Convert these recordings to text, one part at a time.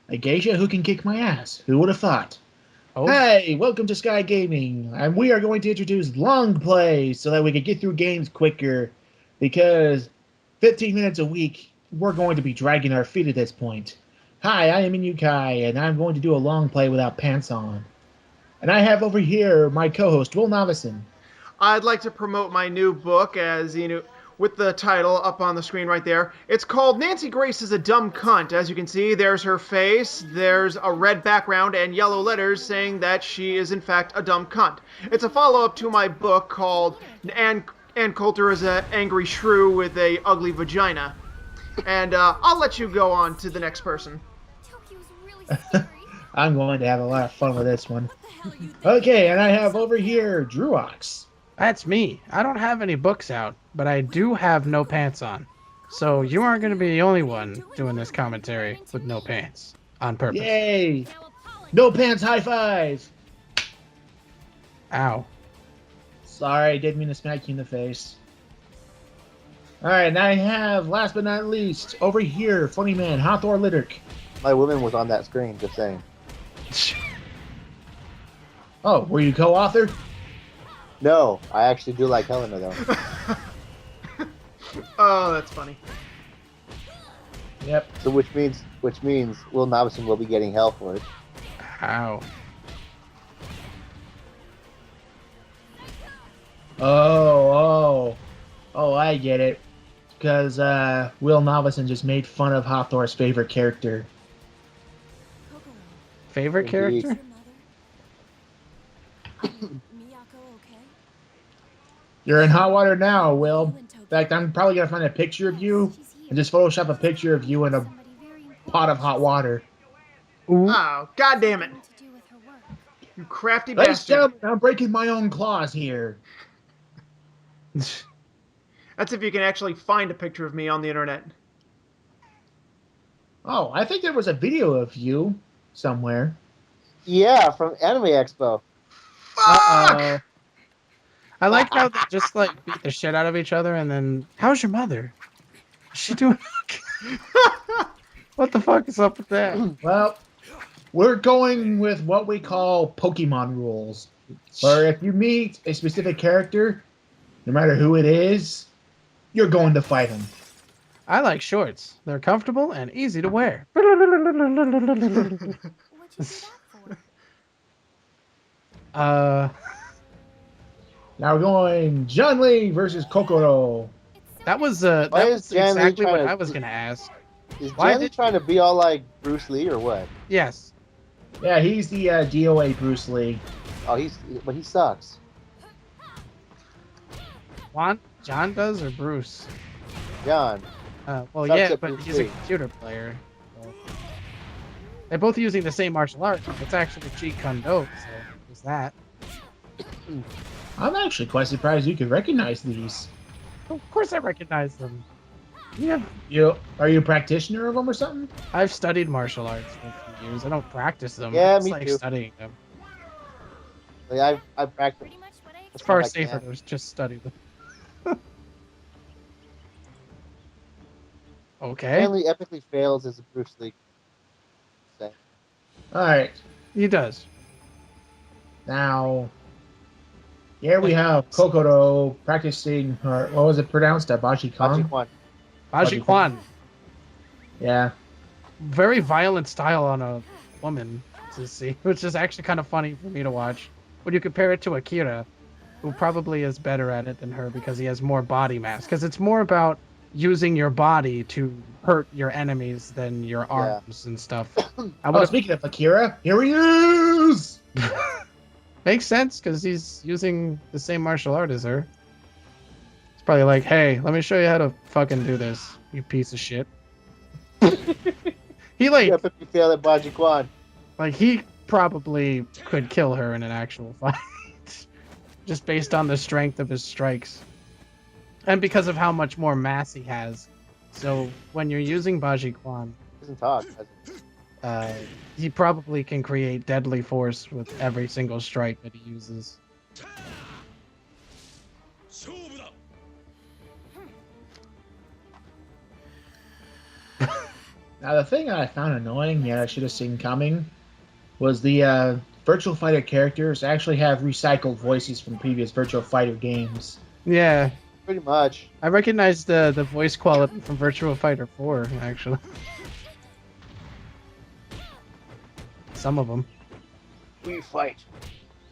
A geisha who can kick my ass. Who would have thought? Oh, Hey, welcome to Skygaming, and we are going to introduce LONGPLAY so that we can get through games quicker, because 15 minutes a week, we're going to be dragging our feet at this point. Hi, I am InuKai, and I'm going to do a LONGPLAY without pants on. And I have over here my co-host, Knavison. I'd like to promote my new book with the title up on the screen right there. It's called Nancy Grace is a Dumb Cunt. As you can see, there's her face, there's a red background and yellow letters saying that she is in fact a dumb cunt. It's a follow-up to my book called Ann Coulter is an Angry Shrew with a Ugly Vagina. And I'll let you go on to the next person. I'm going to have a lot of fun with this one. Okay, and I have over here Druox. that's me. I don't have any books out, but I do have no pants on. So you aren't going to be the only one doing this commentary with no pants on purpose. Yay! No pants high five! Ow. Sorry, didn't mean to smack you in the face. Alright, and I have, last but not least, over here, funny man, Hathor Liderc. My woman was on that screen, just saying. Oh, were you co-author? No, I actually do like Helena though. Oh, that's funny. Yep. So which means Will Knavison will be getting hell for it. Ow. Oh, I get it. Because Will Knavison just made fun of Hathor's favorite character. Favorite Indeed. character? You're in hot water now, Will. In fact, I'm probably going to find a picture of you and just Photoshop a picture of you in a pot of hot water. Ooh. Oh, god damn it. You crafty Ladies and bastard. gentlemen, I'm breaking my own claws here. That's if you can actually find a picture of me on the internet. Oh, I think there was a video of you somewhere. Yeah, from Anime Expo. Uh-oh. I like how they just like beat the shit out of each other and then, how's your mother? Is she doing okay? What the fuck is up with that? Well, we're going with what we call Pokemon rules. Where if you meet a specific character, no matter who it is, you're going to fight him. I like shorts. They're comfortable and easy to wear. Now we're going John Lee versus Kokoro. That was Why is Jan Lee exactly what trying to- I was gonna ask. Is Why Janly did- trying to be all like Bruce Lee or what? Yes. Yeah, he's the DOA Bruce Lee. Oh, but he sucks. John does or Bruce? John. Well, Sucks yeah, at but Bruce he's a Lee. computer player. So. They're both using the same martial art. It's actually Jeet Kune Do, so there's that. I'm actually quite surprised you could recognize these. Of course I recognize them. Yeah, Are you a practitioner of them or something? I've studied martial arts for a few years. I don't practice them. Yeah, it's me like too. studying them. Like I've practiced. It's far I safer can. to just study them. Okay. Janly epically fails as a Bruce Lee. Alright, He does. now... Here we have Kokoro practicing her... What was it pronounced? Baji Kong? Baji-Kwan. Baji Kwan. Yeah. Very violent style on a woman to see, which is actually kind of funny for me to watch. When you compare it to Akira, who probably is better at it than her because he has more body mass. Because it's more about using your body to hurt your enemies than your arms and stuff. Speaking of Akira, here he is! Makes sense because he's using the same martial art as her. It's probably like, hey, let me show you how to fucking do this, you piece of shit. He like Epically failed at Baji-Kwan. he probably could kill her in an actual fight. Just based on the strength of his strikes. And because of how much more mass he has. So when you're using Baji Kwan, Doesn't talk. he probably can create deadly force with every single strike that he uses. Now, the thing I found annoying, yeah, I should have seen coming, was the Virtual Fighter characters actually have recycled voices from previous Virtual Fighter games. Yeah, Pretty much. I recognize the voice quality from Virtua Fighter 4, actually. Some of them. We fight.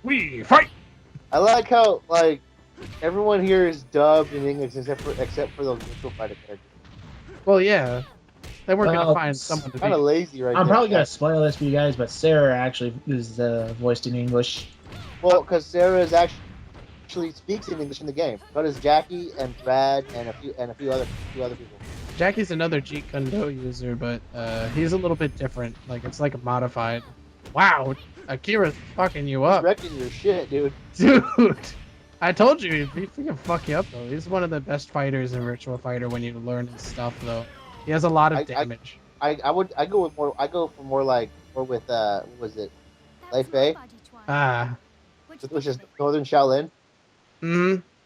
We fight! I like how like everyone here is dubbed in English except for those Virtual Fighter characters. Well, yeah. They weren't Well, gonna find someone to Kind of be. lazy, right? I'm there. probably going to spoil this for you guys, but Sarah actually is voiced in English. Well, because Sarah is actually speaks in English in the game. But is Jackie and Brad and a few other people. Jackie's another Jeet Kune Do user, but he's a little bit different. Like, it's like a modified. Wow, Akira's fucking you He's up. wrecking your shit, dude. Dude, I told you, he can fuck you up, though. He's one of the best fighters in Virtua Fighter when you learn his stuff, though. He has a lot of damage. I go for more with what was it? Light Bay, which is Northern Shaolin.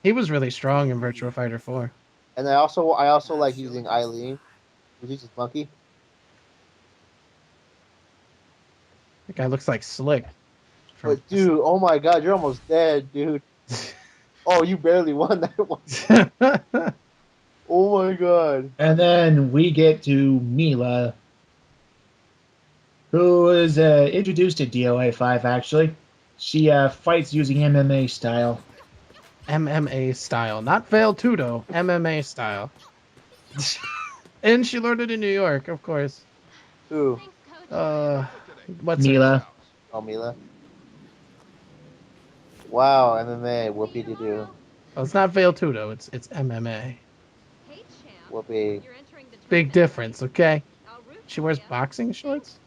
He was really strong in Virtua Fighter 4. And I also like using Eileen, who uses Monkey. That guy looks like Slick. But dude, oh my god, you're almost dead, dude. Oh, you barely won that one. Oh my god. And then we get to Mila, who is introduced to DOA 5, actually. She fights using MMA style. MMA style. Not Veil Tudo. MMA style. And she learned it in New York, of course. Who? What's Mila. Oh, Mila. Wow, MMA. Whoopie de doo. Oh, it's not Veil Tudo. It's MMA. Whoopie. Big difference, okay? She wears boxing shorts?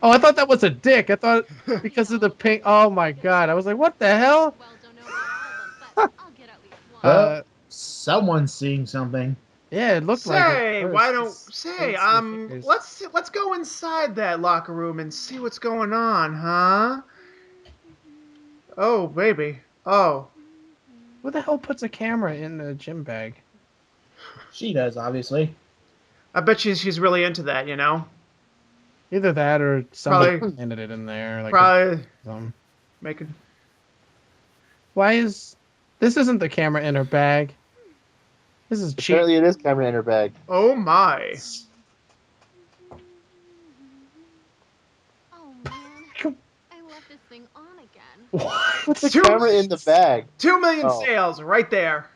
Oh, I thought that was a dick. I thought because of the pink. Oh my god. I was like, what the hell? Someone's seeing something. Yeah, it looked like it. Say, why don't let's go inside that locker room and see what's going on, huh? Oh, baby. Oh. Who the hell puts a camera in the gym bag? She does, obviously. I bet she's really into that, you know? Either that or somebody Probably- landed it in there. Like Probably um, making... why is this isn't the camera in her bag? This is cheap. Apparently, it is camera in her bag. Oh my. Oh man, I left this thing on again. What? What's the camera in the bag? 2 million Oh. sales right there.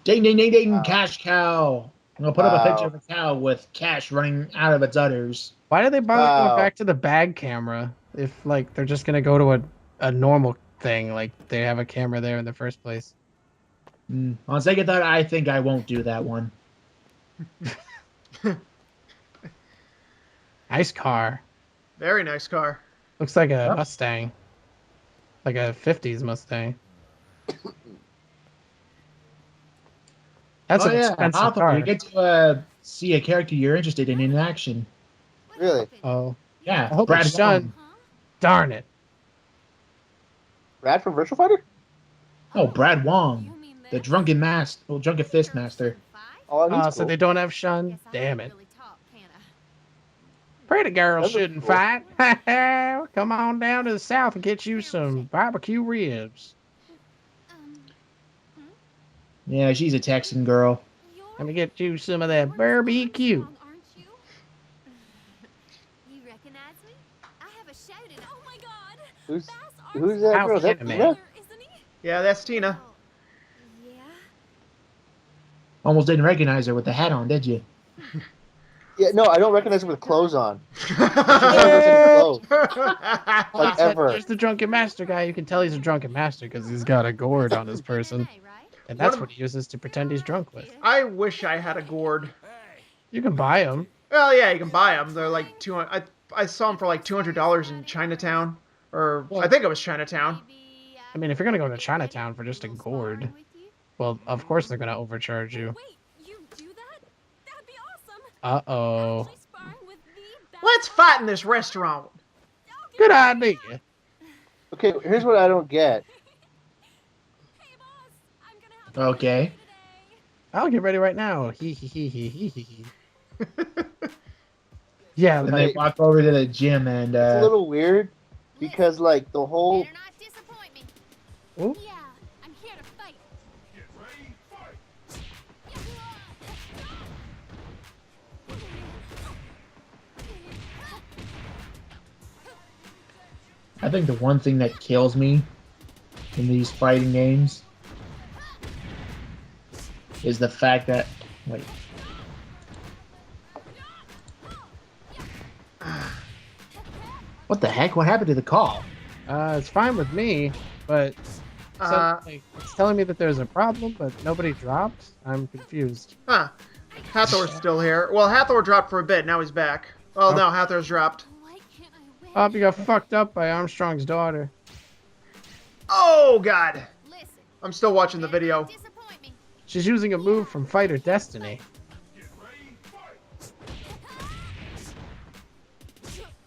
Ding, ding, ding, ding, Wow. cash cow. I'm going to put up a Wow. picture of a cow with cash running out of its udders. Why do they bother Wow. going back to the bag camera if like they're just gonna go to a normal thing? Like they have a camera there in the first place. On second thought, I think I won't do that one. Nice car. Very nice car. Looks like a Yep. Mustang. Like a 50s Mustang. That's Oh, an yeah, expensive Hathor, car. you get to see a character you're interested in action. Really? Oh, Yeah, I hope Brad it's Shun. Wong. Darn it. Brad from Virtual Fighter? Oh, Brad Wong, the drunken fist master. Oh, he's So cool. they don't have Shun? Damn it. Pretty girls That'd be shouldn't cool. fight. Come on down to the south and get you some barbecue ribs. Yeah, she's a Texan girl. Let me get you some of that barbecue. You recognize me? I have a shout in. Oh my god! Who's that How girl? Is that anime. Tina? Isn't he? Yeah, that's Tina. Yeah. Almost didn't recognize her with the hat on, did you? Yeah, no, I don't recognize her with clothes on. Like ever. There's the drunken master guy. You can tell he's a drunken master because he's got a gourd on his person. And that's what he uses to pretend he's drunk with. I wish I had a gourd. You can buy them. Well, yeah, you can buy them. They're like 200. I saw them for like $200 in Chinatown, or I think it was Chinatown. I mean, if you're going to go to Chinatown for just a gourd, well, of course they're going to overcharge you. Wait, you do that? That'd be awesome. Uh-oh. Actually sparring with the best. Let's fight in this restaurant. Good idea. Okay, here's what I don't get. Hey boss, I'm gonna help you Okay. today. I'll get ready right now. Hee hee hee hee hee hee. Yeah, And like, they walk over to the gym and It's a little weird because like the whole Better not disappoint me. Ooh. Yeah, I'm here to fight. I think the one thing that kills me in these fighting games is the fact that wait. What the heck? What happened to the call? it's fine with me, but like, it's telling me that there's a problem, but nobody dropped. I'm confused. Huh. Hathor's still here. Well, Hathor dropped for a bit. Now he's back. Oh, no, Hathor's dropped. Why can't I win? Oh, you got fucked up by Armstrong's daughter. Oh, God. Listen, I'm still watching the video. disappoint me. She's using a move from Fighter Destiny.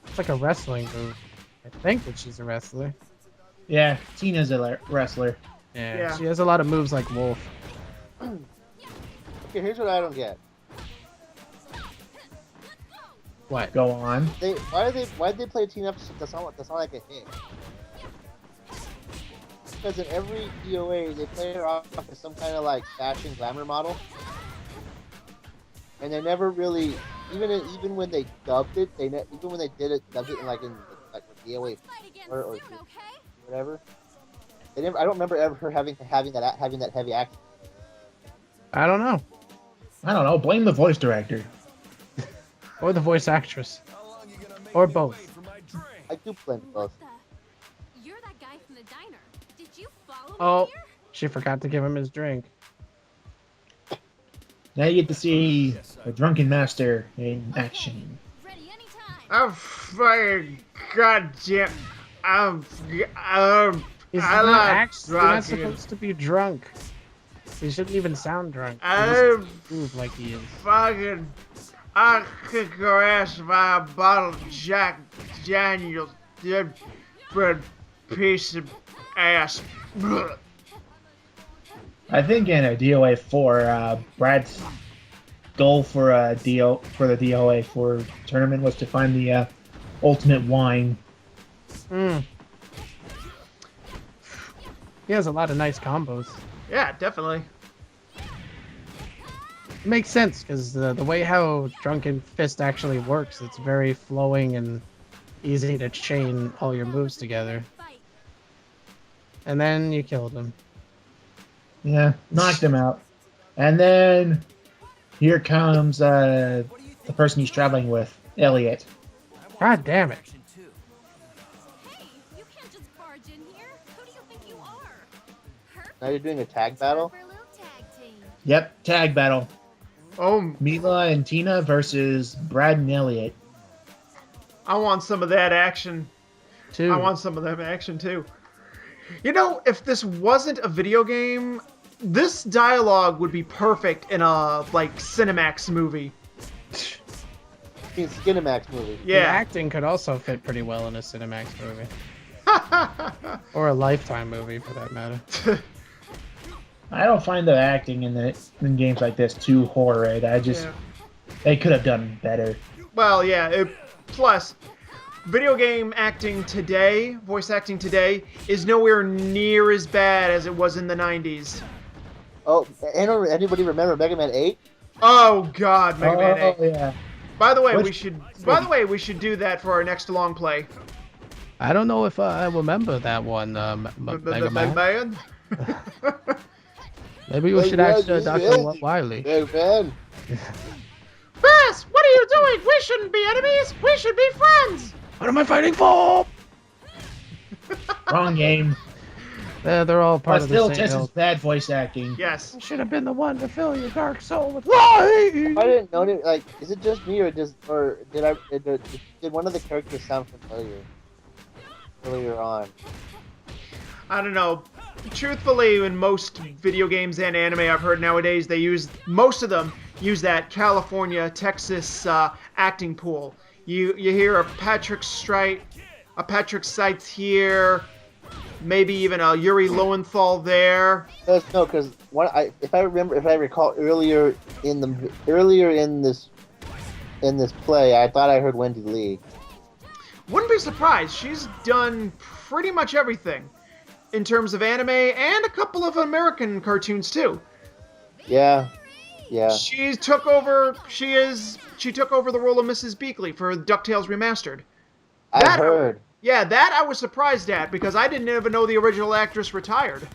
It's like a wrestling move. I think that she's a wrestler. Yeah, Tina's a wrestler. Yeah. She has a lot of moves like Wolf. okay, here's what I don't get. What? Go on. Why'd they play a team episode that's not like a hit? Because in every DOA they play her off as some kind of like fashion glamour model, and they never really even when they dubbed it, even when they did it, dubbed it in like DOA Fight again or soon, okay? whatever. They never. I don't remember ever her having that heavy accent. I don't know. I don't know. Blame the voice director. Or the voice actress. Or both. I do blame both. You're that guy from the diner. Did you follow me Oh, here? she forgot to give him his drink. Now you get to see a drunken master in action. Ready anytime. I'm fucking goddamn. He's I not like actually you're not drunken. supposed to be drunk. He shouldn't even sound drunk. He I'm just move like he is. fucking. I'll kick your ass by a bottle of Jack Daniels, you bread piece of ass. I think in a DOA 4, Brad's goal for the DOA 4 tournament was to find the ultimate wine. Mm. He has a lot of nice combos. Yeah, definitely. It makes sense because the way how Drunken Fist actually works, it's very flowing and easy to chain all your moves together. Fight. And then you killed him. Yeah, knocked him out. And then here comes the person he's traveling with, Elliot. God damn it. Hey, you can't just barge in here. Who do you think you are? Perfect. Now you're doing a tag battle. For a little tag team. Yep, tag battle. Oh, Mila and Tina versus Brad and Elliot. I want some of that action. Two. I want some of that action too. You know, if this wasn't a video game, this dialogue would be perfect in a like Cinemax movie. It's Skinemax movie. The Yeah. acting could also fit pretty well in a Cinemax movie. Or a Lifetime movie, for that matter. I don't find the acting in games like this too horrid. Yeah. They could have done better. Well, yeah. Plus, video game acting today, voice acting today, is nowhere near as bad as it was in the 90s. Oh, anybody remember Mega Man 8? Oh God, Mega Man 8. Oh yeah. By the way, Which- we should do that for our next long play. I don't know if I remember that one, Mega Man. Man. Maybe we Hey, should yeah, ask yeah, Dr. yeah. Wiley. Mega Man. Bass, what are you doing? We shouldn't be enemies. We should be friends. What am I fighting for? Wrong game. They're all part But of still, the same just as ilk. bad voice acting. Yes. I should have been the one to fill your dark soul with light. I didn't know it. Like, is it just me or did one of the characters sound familiar earlier on? I don't know. Truthfully, in most video games and anime I've heard nowadays, most of them use that California, Texas acting pool. You hear a Patrick Stites here, Maybe even a Yuri Lowenthal there. Because if I recall earlier in this play, I thought I heard Wendy Lee. Wouldn't be surprised. She's done pretty much everything in terms of anime and a couple of American cartoons too. Yeah. She took over the role of Mrs. Beakley for DuckTales Remastered. I heard. Yeah, that I was surprised at because I didn't even know the original actress retired.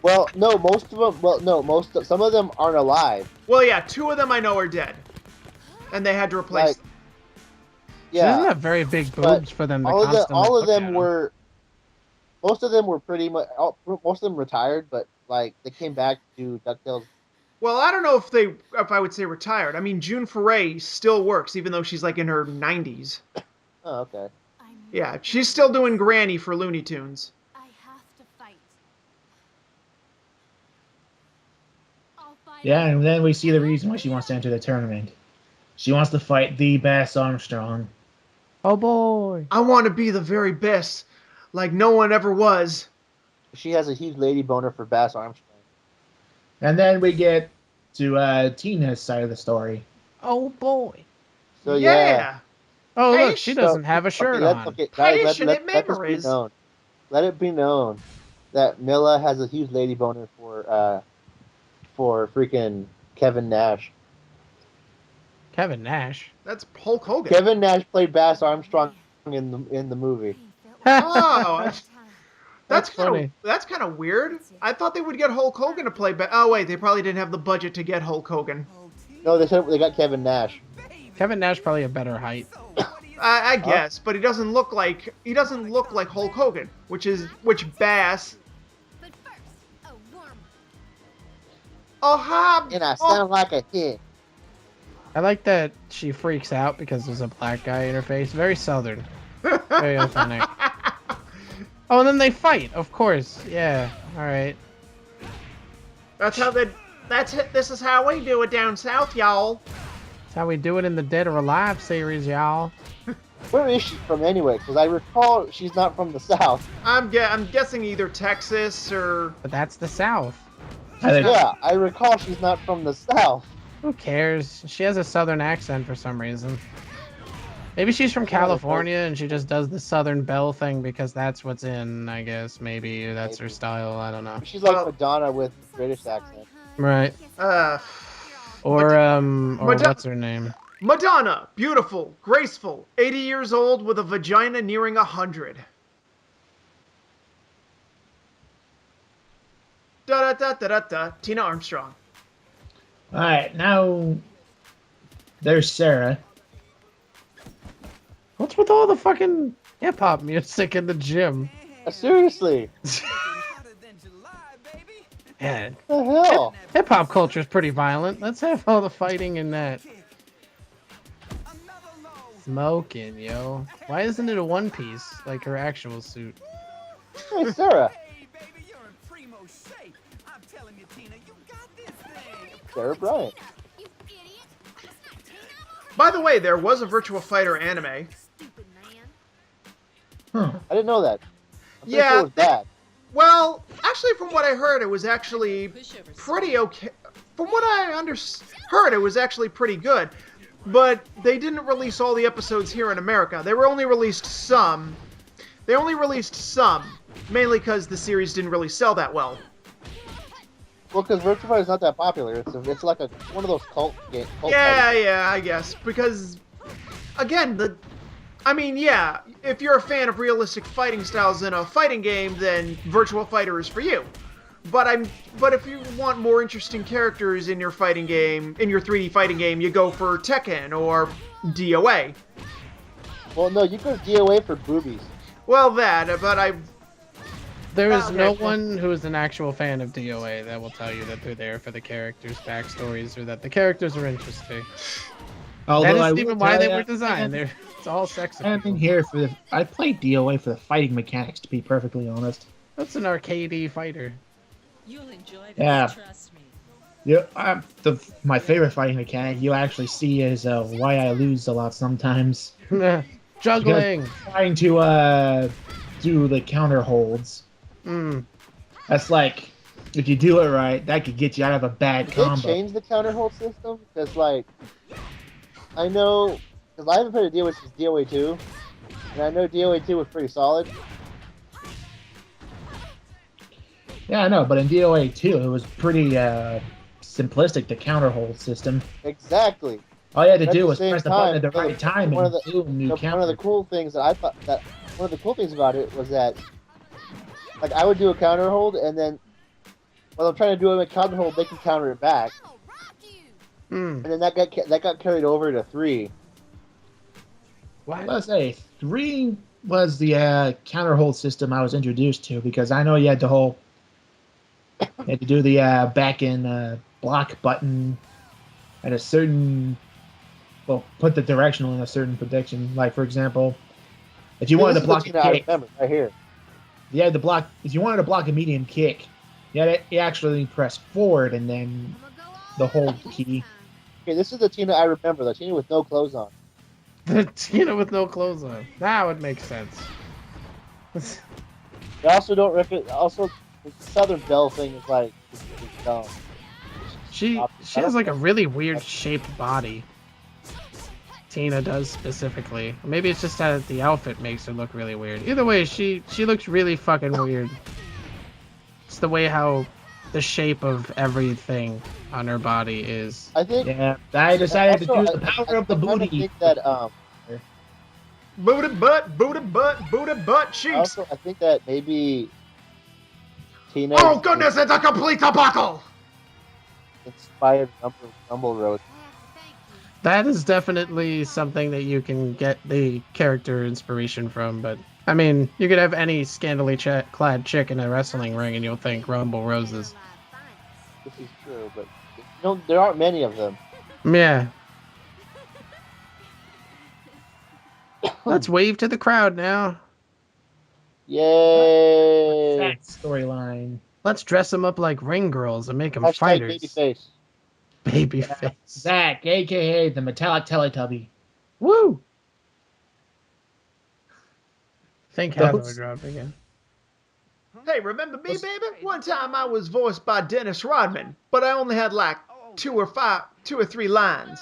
Well, no, some of them aren't alive. Well, yeah, 2 of them I know are dead, and they had to replace them. She doesn't have very big boobs for them to most of them were retired, but like they came back to DuckTales. Well, I don't know if I would say retired. I mean, June Foray still works, even though she's like in her 90s. Oh, okay. Yeah, she's still doing Granny for Looney Tunes. I have to fight. I'll fight. Yeah, and then we see the reason why she wants to enter the tournament. She wants to fight the Bass Armstrong. Oh boy! I want to be the very best, like no one ever was. She has a huge lady boner for Bass Armstrong. And then we get to Tina's side of the story. Oh boy! So yeah. Oh Hey, look, she doesn't have a shirt on. Guys, Patient let this be known. Let it be known that Milla has a huge lady boner for freaking Kevin Nash. Kevin Nash. That's Hulk Hogan. Kevin Nash played Bass Armstrong in the movie. Oh, That's funny. That's kind of weird. I thought they would get Hulk Hogan to play. Oh wait, they probably didn't have the budget to get Hulk Hogan. No, they said they got Kevin Nash. Kevin Nash probably a better height. I guess, but he doesn't look like Hulk Hogan, which Bass. But first, a warm. Oh, Hob. And I sound like a hit. I like that she freaks out because there's a black guy in her face. Very southern. Very authentic. Oh, and then they fight, of course. Yeah, alright. This is how we do it down south, y'all. That's how we do it in the Dead or Alive series, y'all. Where is she from anyway? Because I recall she's not from the South. I'm guessing either Texas or. But that's the South. Yeah, I recall she's not from the South. Who cares? She has a southern accent for some reason. Maybe she's from California and she just does the Southern Belle thing because that's what's in, I guess. Maybe that's her style. I don't know. She's like Madonna with British accent. Right. Or what's her name? Madonna, beautiful, graceful, 80 years old with a vagina nearing 100. Da da da da da da. Tina Armstrong. All right, now there's Sarah. What's with all the fucking hip hop music in the gym? Seriously. Yeah. What the hell? Hip hop culture is pretty violent. Let's have all the fighting in that. Smoking, yo. Why isn't it a one piece like her actual suit? Hey, Sarah. Sarah Bryant. You idiot. That's not Tina. By the way, there was a Virtua Fighter anime. Stupid man. Huh. I didn't know that. I thought Yeah. it was bad. Well, actually, from what I heard, it was actually pretty okay. From what I heard, it was actually pretty good. But they didn't release all the episodes here in America. They only released some. Mainly because the series didn't really sell that well. Well, because Virtua Fighter is not that popular. It's like one of those cult games. Yeah, I guess. Because, again, if you're a fan of realistic fighting styles in a fighting game, then Virtua Fighter is for you. But if you want more interesting characters in your fighting game, in your 3D fighting game, you go for Tekken or DOA. Well, no, you go DOA for boobies. Well, There is no one who is an actual fan of DOA that will tell you that they're there for the characters' backstories or that the characters are interesting. Although That I is will even why tell they ya, were designed. It's all sex I'm appeal. in here I played DOA for the fighting mechanics, to be perfectly honest. That's an arcadey fighter. You'll enjoy this, Yeah. trust me. Yeah, my favorite fighting mechanic you actually see is why I lose a lot sometimes. Juggling. Trying to do the counter holds. That's like, if you do it right, that could get you out of a bad Did combo. they change the counter hold system? Because, like, I know, because I haven't played a DOA since DOA 2, and I know DOA 2 was pretty solid. Yeah, I know, but in DOA 2, it was pretty simplistic, the counter hold system. Exactly. All you had to But at do the was same press the button at the time, right time one and of the- boom, you counter. One of the cool things that I thought that one of the cool things about it was that, like, I would do a counter hold, and then when I'm trying to do a counter hold, they can counter it back, and then that got carried over to 3. What? Let's say 3 was the counter hold system I was introduced to, because I know you had to do the back in block button at a certain, well, put the directional in a certain prediction. Like, for example, if you wanted to block a I kick, remember right here. you had to block. If you wanted to block a medium kick, you actually press forward and then the hold key. Okay, this is the Tina I remember. The Tina with no clothes on. The Tina with no clothes on. That would make sense. I also don't reckon. Also, the Southern Belle thing is like it's dumb. She has like a really weird shaped body. Tina does specifically. Maybe it's just that the outfit makes her look really weird. Either way, she looks really fucking weird. It's the way how the shape of everything on her body is. I think. Yeah, I decided to also, use the power of the I kinda booty. think that Booty butt cheeks. I think that maybe Tina. Oh goodness, it's a complete debacle. Inspired Rumble Road. That is definitely something that you can get the character inspiration from, but I mean, you could have any scantily clad chick in a wrestling ring and you'll think Rumble Roses. This is true, but there aren't many of them. Yeah. Let's wave to the crowd now. Yay! That storyline. Let's dress them up like ring girls and make them Hashtag fighters. babyface. Babyface. Zach, aka the metallic Teletubby. Woo! Think Hathor Those- dropped again. Hey, remember me, baby? One time I was voiced by Dennis Rodman, but I only had like 2 or 3 lines.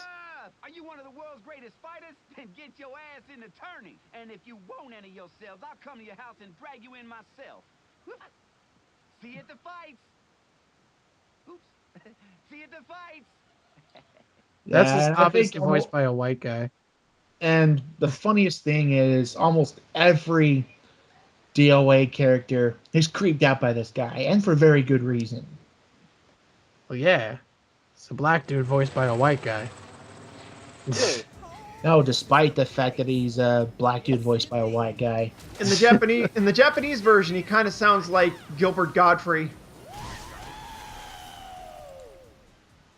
Are you one of the world's greatest fighters? Then get your ass in the tourney. And if you won't enter yourselves, I'll come to your house and drag you in myself. See you at the fights. Oops. See you at the fights. That's Yeah, just and I obviously think voiced by a white guy. And the funniest thing is, almost every DOA character is creeped out by this guy, and for very good reason. Well, yeah. It's a black dude voiced by a white guy. No, despite the fact that he's a black dude voiced by a white guy. In the Japanese version, he kind of sounds like Gilbert Godfrey.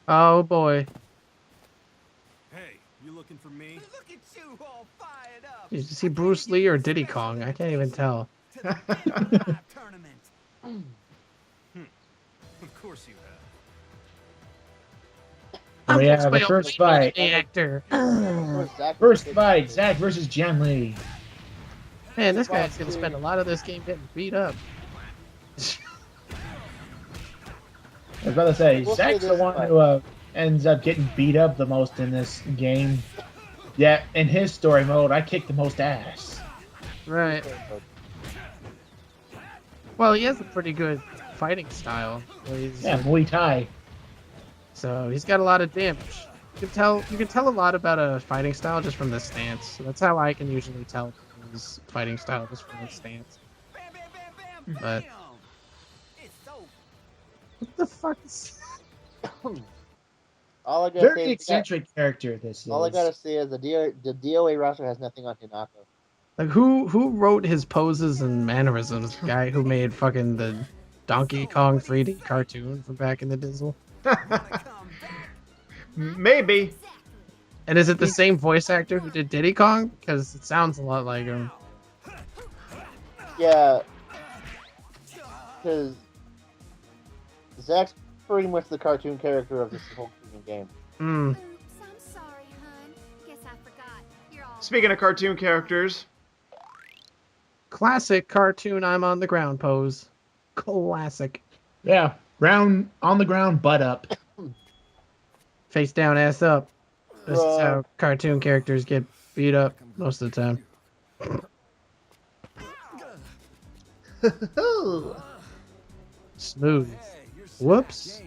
Oh boy. Hey, you looking for me? Look at you all fired up. Did you see Bruce Lee or Diddy Kong? I can't even tell. To the Death tournament. Of course you have. Oh yeah, voiced by the a first white fight. actor. First fight, Zach versus Jan Lee. Man, this guy's gonna spend a lot of this game getting beat up. I was about to say, We'll say Zach's the this one fight. who ends up getting beat up the most in this game. Yeah, in his story mode, I kicked the most ass. Right. Well, he has a pretty good fighting style. Yeah, Muay Thai. So he's got a lot of damage. You can tell a lot about a fighting style just from the stance. So that's how I can usually tell his fighting style just from his stance. Bam, bam, bam, bam. But- Bam. It's so What the fuck is... All I gotta Very say is eccentric character this is. all I gotta say is the DOA roster has nothing on Hinako. Like who wrote his poses and mannerisms? The guy who made fucking the Donkey Kong 3D cartoon from back in the Dizzle? Maybe. And is it the same voice actor who did Diddy Kong? Because it sounds a lot like him. Yeah, because Zach's pretty much the cartoon character of this whole freaking game. Hmm. Oops, I'm sorry, hun. Guess I forgot. You're all Speaking of cartoon characters, Classic cartoon I'm on the ground pose. Classic. Yeah, ground on the ground, butt up. Face down, ass up. This is Right. how cartoon characters get beat up most of the time. Smooth. Whoops.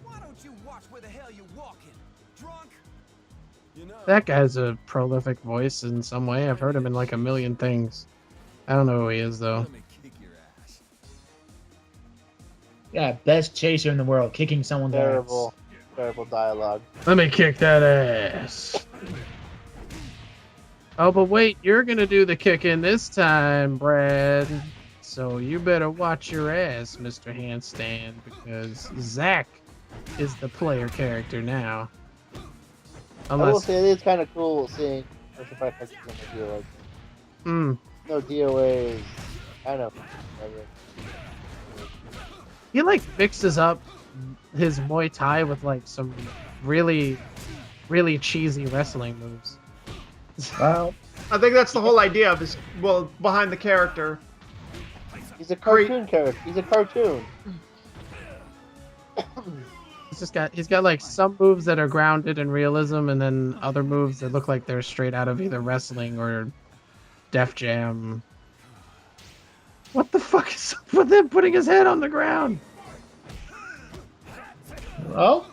Why don't you watch where the hell you're walking? Drunk? You know, That guy's a prolific voice in some way. I've heard him in like a million things. I don't know who he is though. let me kick your ass. Yeah, best chaser in the world, kicking someone's Terrible, ass. terrible dialogue. Let me kick that ass. Oh, but wait, you're gonna do the kicking this time, Brad. So you better watch your ass, Mr. Handstand, because Zach is the player character now. I will Unless, say it is kind of cool seeing First Fight characters in the DOA. No DOA is kind of. he like mixes up his Muay Thai with like some really, really cheesy wrestling moves. Well, I think that's the whole idea of his, well, behind the character. He's a cartoon character. He's a cartoon. He's got like some moves that are grounded in realism, and then other moves that look like they're straight out of either wrestling or Def Jam. What the fuck is up with him putting his head on the ground? well,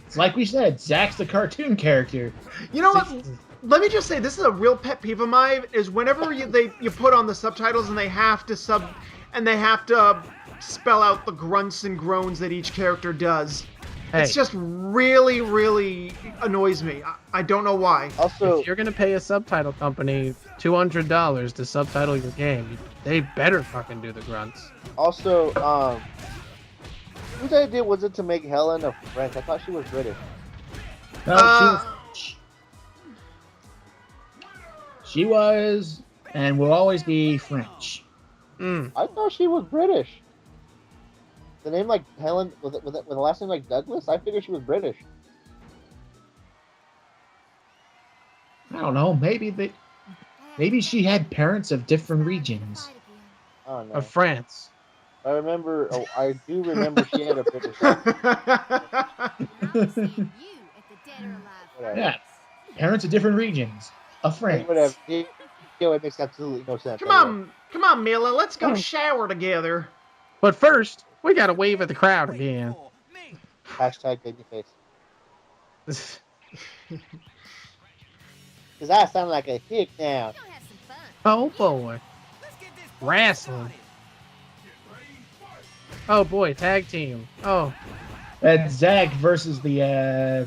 it's like we said, Zach's the cartoon character. You know what? Let me just say, this is a real pet peeve of mine. Is whenever you put on the subtitles and they have to spell out the grunts and groans that each character does. Hey, It's just really, really annoys me. I don't know why. Also, if you're gonna pay a subtitle company $200 to subtitle your game, they better fucking do the grunts. whose idea was it to make Helen a French? I thought she was British. No, she was and will always be French. I thought she was British. The name like Helen with the last name like Douglas. I figured she was British. I don't know. Maybe she had parents of different regions. I don't know. Of France. I remember. Oh, I do remember she had a British. Whatever. Yeah, parents of different regions of France. Whatever. It makes absolutely no sense. Come on, Mila. Let's go shower together. But first, we gotta wave at the crowd again. Hashtag babyface. Cause I sound like a hick now. Oh boy. Wrestling. Oh boy, tag team. Oh. That's Zach versus the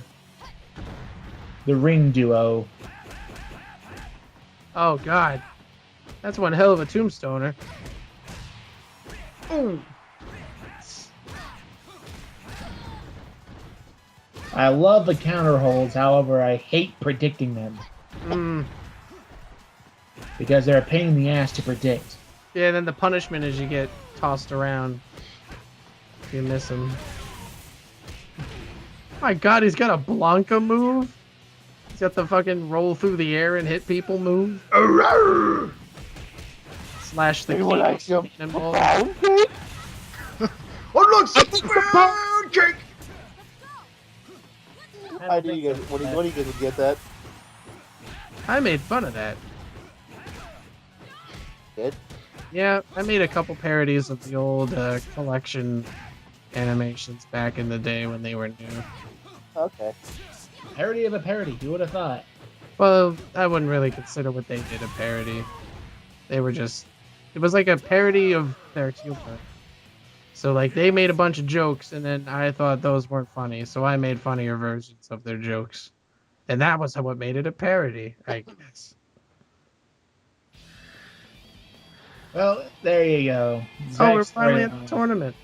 ring duo. Oh god. That's one hell of a tombstoner. Ooh. I love the counter holds, however, I hate predicting them. Because they're a pain in the ass to predict. Yeah, then the punishment is you get tossed around if you miss him. My god, he's got a Blanca move? He's got the fucking roll through the air and hit people move? Slash the Anyone like some cannonball. pound cake? What looks like pound cake? I knew you guys. What do you guys would get that? I made fun of that. Did? Yeah, I made a couple parodies of the old collection animations back in the day when they were new. Okay. Parody of a parody, who would have thought? Well, I wouldn't really consider what they did a parody. They were just... It was like a parody of their humor. So, like, they made a bunch of jokes, and then I thought those weren't funny, so I made funnier versions of their jokes. And that was what made it a parody, I guess. Well, there you go. Oh, we're Zach's finally right at the on. tournament.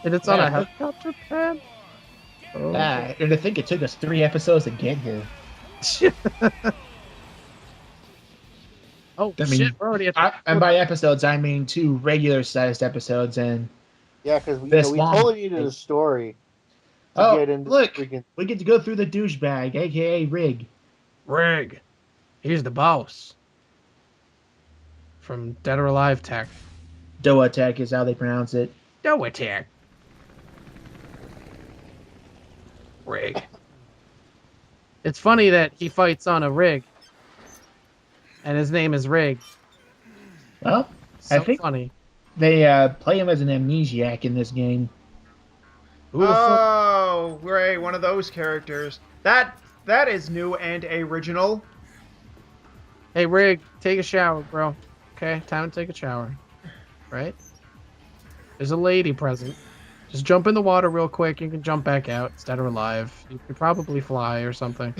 And it's on Yeah. a helicopter pad? Oh. Ah, and to think it took us 3 episodes to get here. Oh, I mean, shit, we're already at the... And by episodes, I mean 2 regular-sized episodes, and Yeah, because we This long. totally needed a story. Oh, get into look! freaking. We get to go through the douchebag, aka Rig. Rig. He's the boss. From Dead or Alive Tech. Doa Tech is how they pronounce it. Doa Tech. Rig. It's funny that he fights on a rig. And his name is Rig. Well, So I think funny. they play him as an amnesiac in this game. Who the fuck? Oh, great, one of those characters. That is new and original. Hey, Rig, take a shower, bro. Okay, time to take a shower. Right? There's a lady present. Just jump in the water real quick. You can jump back out. It's Dead or Alive. You could probably fly or something.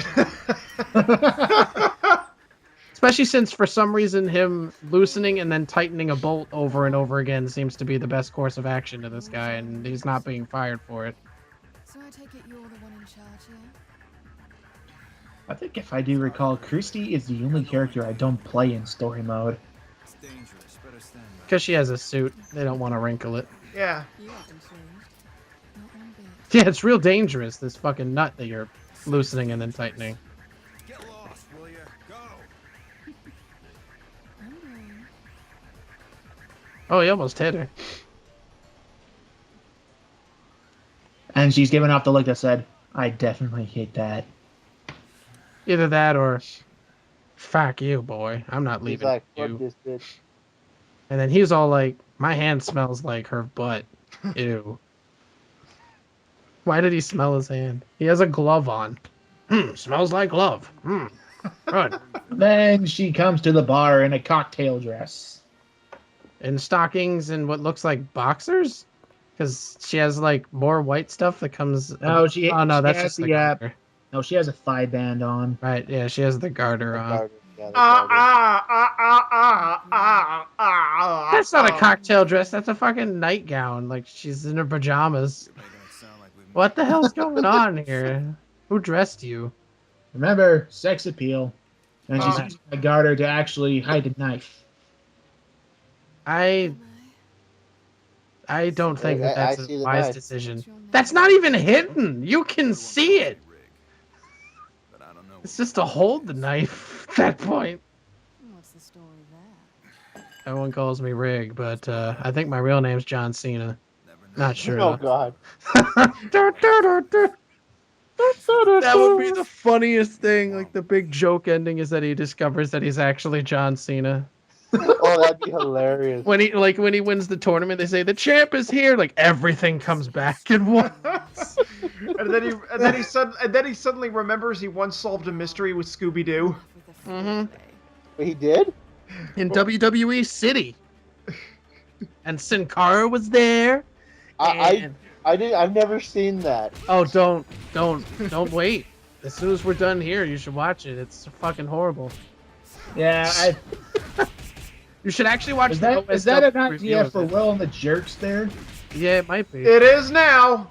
Especially since, for some reason, him loosening and then tightening a bolt over and over again seems to be the best course of action to this guy, and he's not being fired for it. So I take it you're the one in charge here? I think if I do recall, Christy is the only character I don't play in story mode. It's dangerous. Better stand back. Because she has a suit. They don't want to wrinkle it. Yeah. You haven't changed. Not one bit. Yeah, it's real dangerous, this fucking nut that you're loosening and then tightening. Get lost, will ya? Go. I'm going. Oh, he almost hit her. And she's giving off the look that said, I definitely hate that. Either that or, fuck you, boy. I'm not He's leaving like, you. fuck this bitch. And then he's all like, my hand smells like her butt. Ew. Why did he smell his hand? He has a glove on. Smells like glove. Good. Then she comes to the bar in a cocktail dress. In stockings and what looks like boxers? Because she has like more white stuff that comes. No, oh no, she that's has just the the, garter. No, she has a thigh band on. Right, yeah, she has the garter on. Yeah, the garter. That's not a cocktail dress. That's a fucking nightgown. Like she's in her pajamas. Making it sound like we've What the hell's going on here? Who dressed you? Remember, sex appeal. And she's Oh. using a garter to actually hide a knife. I don't think that I that's see a the wise knife. decision. That's not even hidden. You can see it. But I don't know. It's just to hold the knife at that point. What's the story there? Everyone calls me Rig, but I think my real name's John Cena. Never know. Not sure. Oh though. god. That would be the funniest thing. Like the big joke ending is that he discovers that he's actually John Cena. Oh, that'd be hilarious. When he wins the tournament, they say the champ is here. Like everything comes back at once. and then he suddenly remembers he once solved a mystery with Scooby Doo. With a Mhm. Wait, he did? In WWE City. And Sin Cara was there. and- I've never seen that. Oh, don't wait. As soon as we're done here, you should watch it. It's fucking horrible. Yeah, You should actually watch is the that an OSW review idea of for it. Will and the Jerks there? Yeah, it might be. It is now.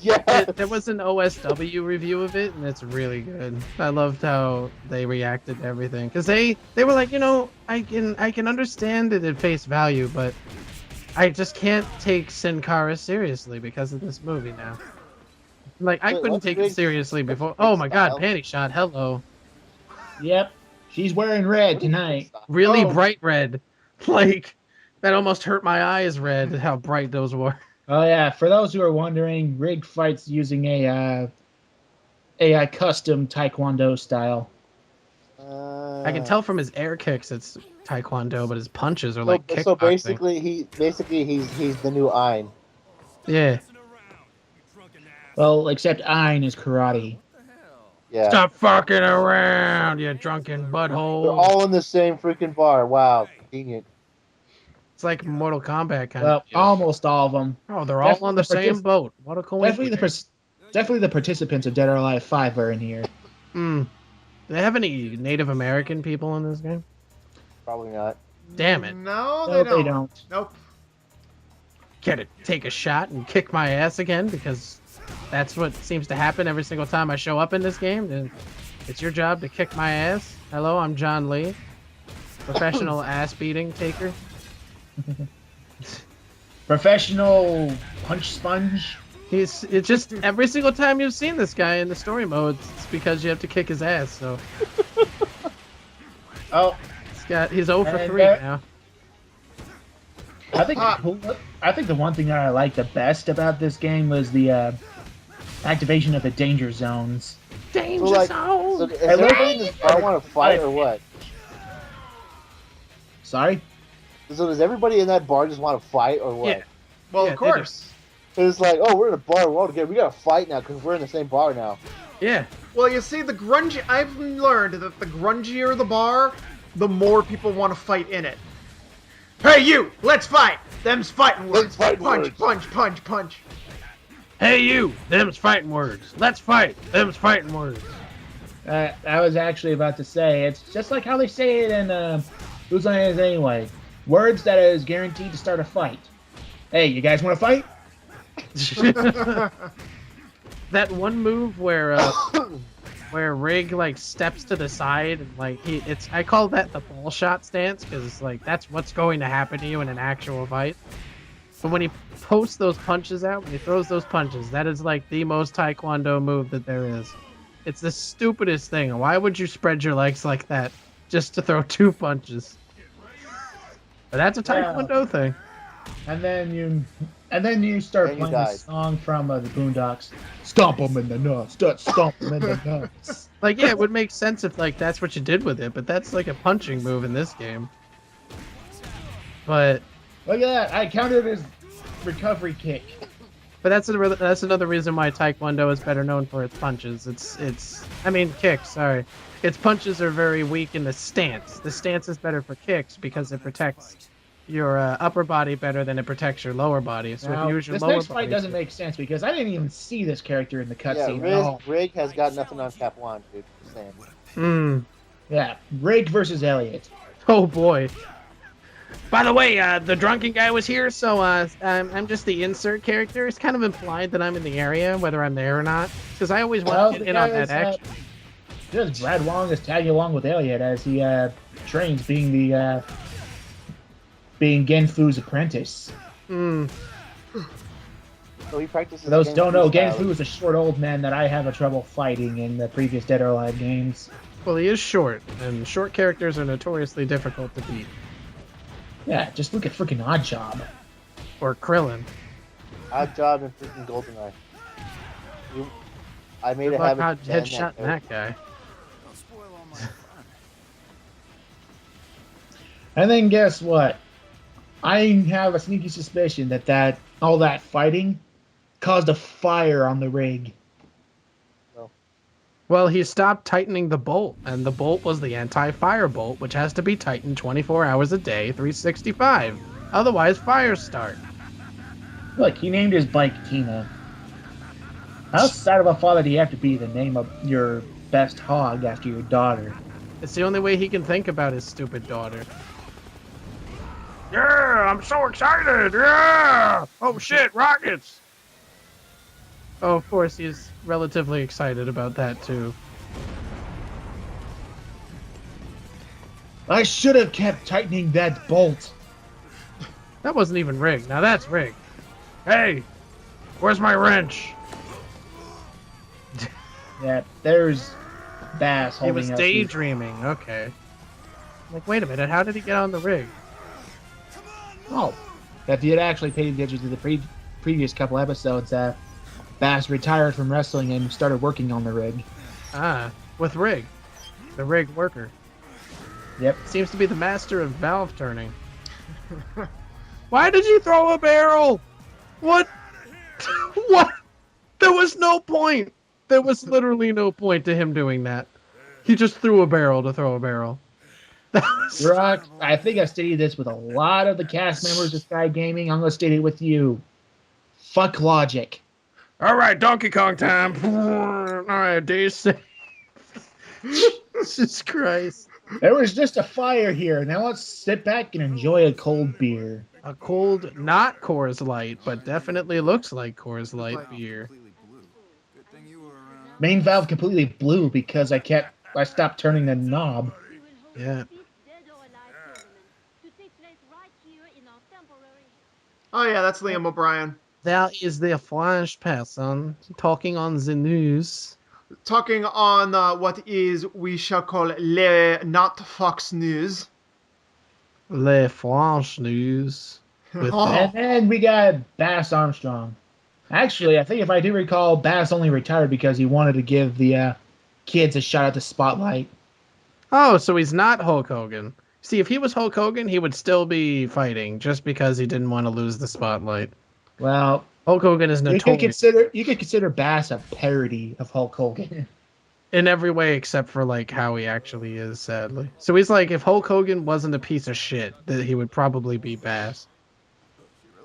Yeah. There was an OSW review of it, and it's really good. I loved how they reacted to everything because they were like, I can understand it at face value, but I just can't take Sin Cara seriously because of this movie now. Like I Wait, couldn't what's take big- it seriously before. what's big Oh my god, style? panty shot. Hello, Yep. She's wearing red tonight. really Oh. bright red. Like that almost hurt my eyes. Red. How bright those were. Oh yeah, for those who are wondering, Rig fights using a custom Taekwondo style. I can tell from his air kicks it's Taekwondo, but his punches are So, like so kickboxing. basically he's the new Ein. Yeah. Well, except Ein is karate. Yeah. Stop fucking around, you drunken They're butthole. all in the same freaking bar. Wow, convenient. It's like Mortal Kombat kind Well, of deal. almost all of them. Oh, they're all on the definitely same boat. What a coincidence. Definitely the participants of Dead or Alive 5 are in here. Do they have any Native American people in this game? Probably not. Damn it. No, No, they don't. Nope. Get it, take a shot and kick my ass again because that's what seems to happen every single time I show up in this game. Then it's your job to kick my ass. Hello, I'm John Lee, professional ass beating taker. Professional punch sponge. It's just every single time you've seen this guy in the story mode, it's because you have to kick his ass. So Oh, he's 0 for And 3 now. I think the one thing that I liked the best about this game was the activation of the danger zones. Danger So, zone. so does everybody in this bar want to fight or what? Sorry? So does everybody in that bar just want to fight or what? Yeah. Well, Yeah, of course. It's like, oh, we're in a bar, we're all together. We gotta fight now because we're in the same bar now. Yeah. Well, you see, I've learned that the grungier the bar, the more people want to fight in it. Hey, you! Let's fight! Them's fighting words. Them's fighting punch, words. punch, punch, punch. Hey, you. Them's fighting words. Let's fight. Them's fighting words. I was actually about to say, it's just like how they say it in Whose Line Is It Anyway? Words that is guaranteed to start a fight. Hey, you guys want to fight? That one move where Rig like steps to the side and like I call that the ball shot stance because like that's what's going to happen to you in an actual fight. But when he posts those punches out, when he throws those punches, that is like the most Taekwondo move that there is. It's the stupidest thing. Why would you spread your legs like that just to throw 2 punches? But that's a Taekwondo thing. And then you start And you playing a died. song from the Boondocks. Stomp them in the nuts. Stomp them in the nuts. Like, yeah, it would make sense if like that's what you did with it, but that's like a punching move in this game. But Look at that. I counted his recovery kick. But that's another reason why Taekwondo is better known for its punches. Kicks. Sorry, its punches are very weak in the stance. The stance is better for kicks because it protects your upper body better than it protects your lower body. So if you use your This lower next body, fight doesn't make sense because I didn't even see this character in the cutscene at all. Rig has got nothing on Cap 1, dude. Just saying. Yeah, Rig versus Elliot. Oh boy. By the way, the drunken guy was here, so I'm just the insert character. It's kind of implied that I'm in the area, whether I'm there or not, because I always want to get in on that action. Just Brad Wong is tagging along with Elliot as he trains, being Genfu's apprentice. So he practices. For those who don't know, Genfu Genfu is a short old man that I have a trouble fighting in the previous Dead or Alive games. Well, he is short, and short characters are notoriously difficult to beat. Yeah, just look at freaking Oddjob. Or Krillin. Odd Job and freaking GoldenEye. I made Good a luck habit out of saying headshotting that guy. Don't spoil all my fun. And then guess what? I have a sneaky suspicion that all that fighting caused a fire on the rig. Well, he stopped tightening the bolt, and the bolt was the anti-fire bolt, which has to be tightened 24 hours a day, 365. Otherwise, fires start. Look, he named his bike Tina. How sad of a father do you have to be to name your best hog after your daughter? It's the only way he can think about his stupid daughter. Yeah, I'm so excited! Yeah! Oh shit, rockets! Oh, of course, he's relatively excited about that, too. I should have kept tightening that bolt. That wasn't even rigged. Now that's rigged. Hey! Where's my wrench? Yeah, there's Bass He holding was us. daydreaming. Okay. Like, wait a minute. How did he get on the rig? Oh, if you had actually paid attention to the previous couple episodes, Bass retired from wrestling and started working on the rig. Ah, with Rig. The rig worker. Yep. Seems to be the master of valve turning. Why did you throw a barrel? What? What? There was no point. There was literally no point to him doing that. He just threw a barrel to throw a barrel. That was... Druox, I think I've stated this with a lot of the cast members of Skygaming. I'm going to state it with you. Fuck logic. All right, Donkey Kong time. All right, days saved. Jesus Christ. There was just a fire here. Now let's sit back and enjoy a cold beer. A cold, not Coors Light, but definitely looks like Coors Light beer. Completely blue. Good thing you were around. Main valve completely blew because I stopped turning the knob. Yeah. Oh yeah, that's Liam O'Brien. There is the French person talking on the news. Talking on what is we shall call le not Fox News. Le French news. With Oh. And then we got Bass Armstrong. Actually, I think if I do recall, Bass only retired because he wanted to give the kids a shot at the spotlight. Oh, so he's not Hulk Hogan. See, if he was Hulk Hogan, he would still be fighting just because he didn't want to lose the spotlight. Well, Hulk Hogan is notorious you could consider Bass a parody of Hulk Hogan. in every way except for like how he actually is, sadly. So he's like, if Hulk Hogan wasn't a piece of shit, that he would probably be Bass.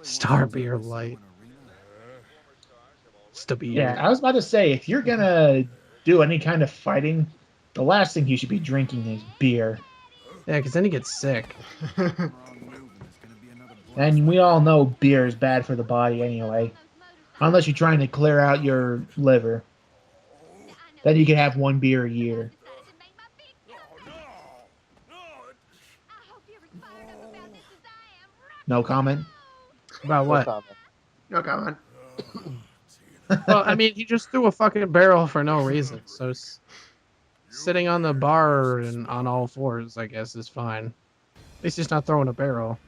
Star Beer Light. Yeah, I was about to say, if you're gonna do any kind of fighting, the last thing you should be drinking is beer. Yeah, because then he gets sick. And we all know beer is bad for the body anyway. Unless you're trying to clear out your liver. Then you can have one beer a year. No comment? About what? No comment. Well, I mean, he just threw a fucking barrel for no reason. So sitting on the bar and on all fours, I guess, is fine. At least he's not throwing a barrel.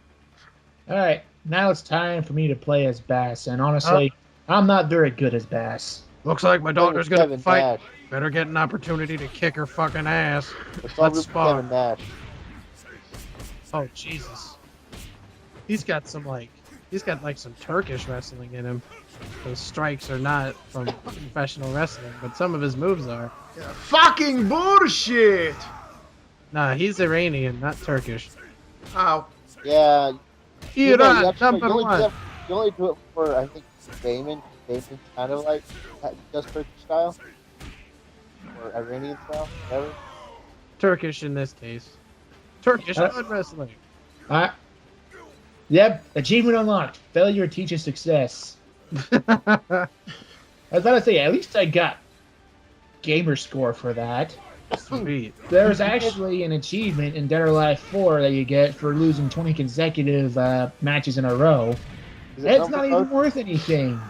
Alright, now it's time for me to play as Bass. And honestly, I'm not very good as Bass. Looks like my daughter's gonna Kevin fight. Nash. Better get an opportunity to kick her fucking ass. Let's Let's root for spar. Kevin Nash. Oh, Jesus. He's got some some Turkish wrestling in him. Those strikes are not from professional wrestling, but some of his moves are. Fucking bullshit! Nah, he's Iranian, not Turkish. Oh. Yeah. Iran, you number one. You only do it for, I think, Damon. Damon's kind of like just Turkish style. Or Iranian style, whatever. Turkish in this case. Turkish blood wrestling. Yep, achievement unlocked. Failure teaches success. I was about to say, at least I got gamer score for that. Sweet. There's actually an achievement in Dead or Alive 4 that you get for losing 20 consecutive matches in a row. It's not even worth anything.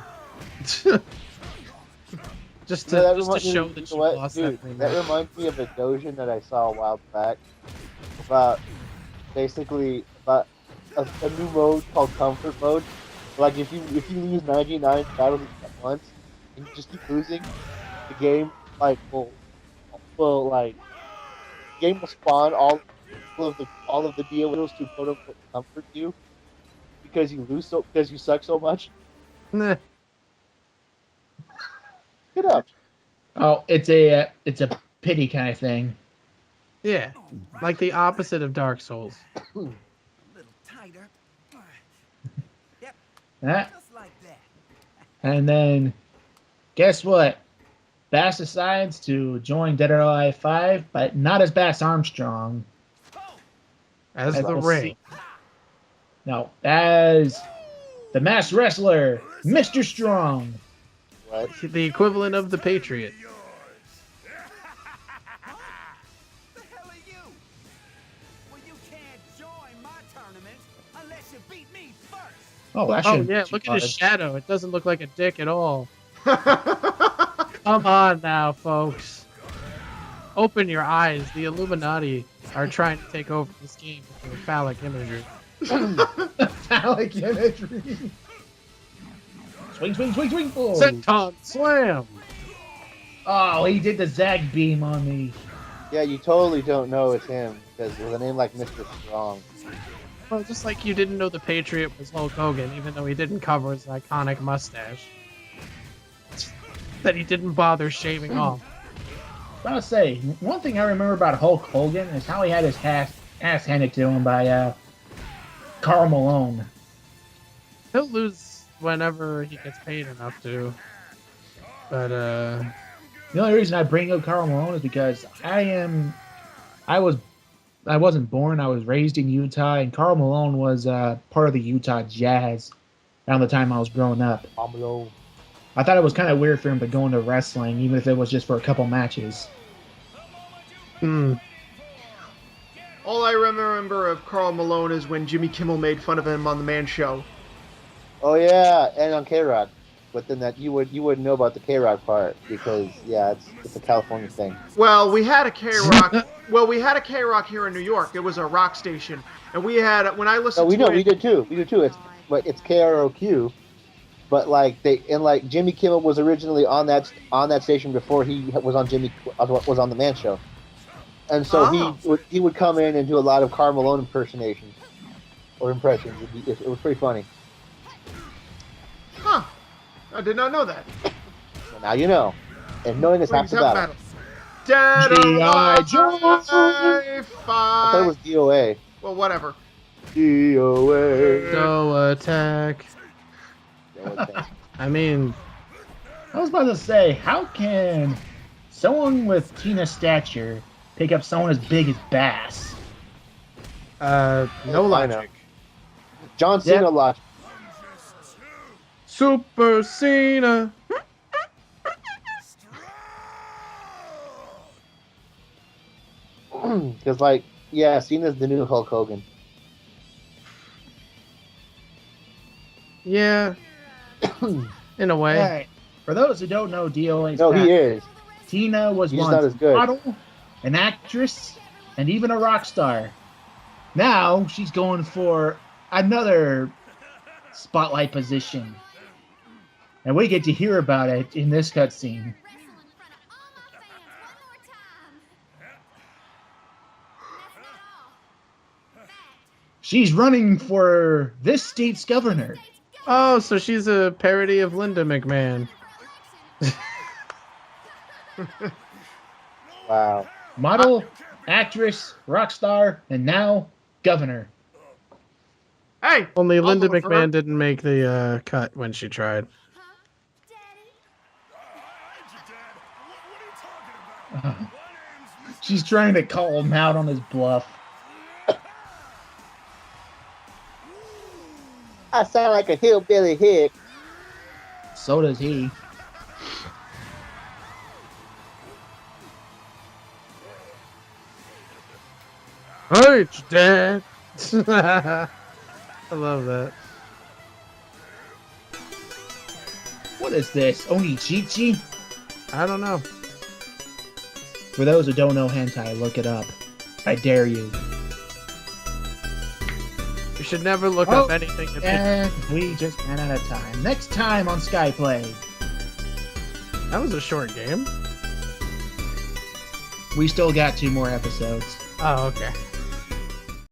just to show that you lost Dude, that that reminds me of a dojin that I saw a while back about basically about a new mode called comfort mode. Like if you lose 99 battles at once and you just keep losing, the game like will spawn all of the deals to quote unquote comfort you because you suck so much. Nah. Get up. Oh, it's a pity kind of thing. Yeah, like the opposite of Dark Souls. A little tighter. Yep, That, just like that. and then, guess what? Bass decides to join Dead or Alive 5, but not as Bass Armstrong. As As the we'll ring. see. No, as the masked wrestler, Mr. Strong. What? The equivalent of the Patriot. The hell are you? Well, you can't join my tournament unless you beat me first. Oh, that Oh shouldn't yeah, be look too at his hard. shadow. It doesn't look like a dick at all. Come on now, folks. Open your eyes. The Illuminati are trying to take over this game with their phallic imagery. Phallic imagery. Swing, swing, swing, swing. Oh. Senton slam. Oh, he did the Zag beam on me. Yeah, you totally don't know it's him because with a name like Mr. Strong. Well, just like you didn't know the Patriot was Hulk Hogan, even though he didn't cover his iconic mustache. That he didn't bother shaving off. I was about to say, one thing I remember about Hulk Hogan is how he had his ass handed to him by Karl Malone. He'll lose whenever he gets paid enough to. But The only reason I bring up Karl Malone is because I wasn't born. I was raised in Utah, and Karl Malone was part of the Utah Jazz around the time I was growing up. Malone. I thought it was kind of weird for him to go into wrestling, even if it was just for a couple matches. All I remember of Karl Malone is when Jimmy Kimmel made fun of him on The Man Show. Oh yeah, and on K-Rock. But then that you wouldn't know about the K-Rock part because it's a California thing. Well, we had a K-Rock. Well, we had a K-Rock here in New York. It was a rock station, and we had when I listened. No, we to know it, we did too. We did too. It's KROQ, but like Jimmy Kimmel was originally on that station before he was on the Man Show, and so he would come in and do a lot of Karl Malone impersonations or impressions. It was pretty funny. Huh. I did not know that. Well, now you know. And knowing is half the battle. Dead or alive, I thought it was DOA. Well, whatever. DOA. Go attack. I mean, I was about to say, how can someone with Tina's stature pick up someone as big as Bass? no logic. John Cena logic. Super Cena. Because, Cena's the new Hulk Hogan. Yeah. In a way. All right. For those who don't know DOA's No, he is. Tina was He's once not as a good. model, an actress, and even a rock star. Now she's going for another spotlight position. And we get to hear about it in this cutscene. She's running for this state's governor. Oh, so she's a parody of Linda McMahon. Wow. Model, actress, rock star, and now governor. Hey! Only Linda also McMahon didn't make the cut when she tried. She's trying to call him out on his bluff. I sound like a hillbilly hick. So does he. Hey, Dad. I love that. What is this? Onichichi? I don't know. For those who don't know hentai, look it up. I dare you. You should never look up anything. And we just ran out of time. Next time on SkyPlay. That was a short game. We still got 2 more episodes. Oh, okay.